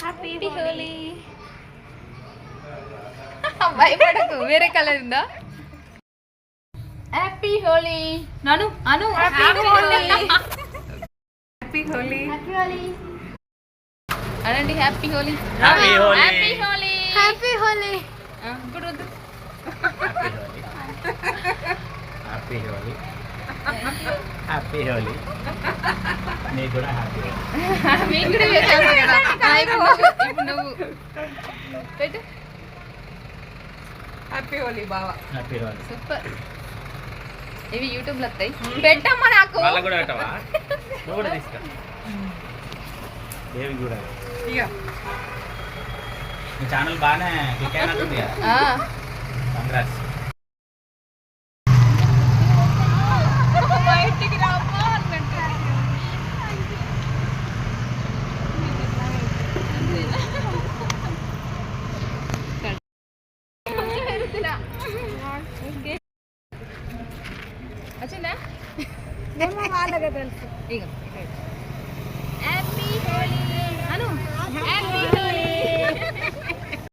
Happy Holi. భయపడకు, వేరే colour ఉందా? హ్యాపీ హోలీ నాను అను. Happy Holi. Happy Holi. Happy Holi అనండి. Happy Holi. Happy Holi. Happy Holi. Happy Holi. ఇప్పుడు వద్దు. హ్యాపీ హోలీ. హ్యాపీ హోలీ. నీకు కూడా హ్యాపీ హోలీ. మీకు కూడా చేశాను కదా. ఇప్పుడు నువ్వు పెట్టు. హ్యాపీ హోలీ బావా. హ్యాపీ హోలీ. సూపర్. ఇవి యూట్యూబ్ లో వస్తాయి. పెట్టమ్మా నాకు. వాళ్ళకు కూడా పెట్టవా? నువ్వు కూడా తీసుకో. ఏవి కూడా ఇక మీ ఛానల్ బాగానే క్లిక్ అయినట్టుంది కదా. కంగ్రాట్స్. బయటికి రామ్మా అన్నట్టు. వచ్చిందా? వాళ్ళగా తెలుసు. ఇక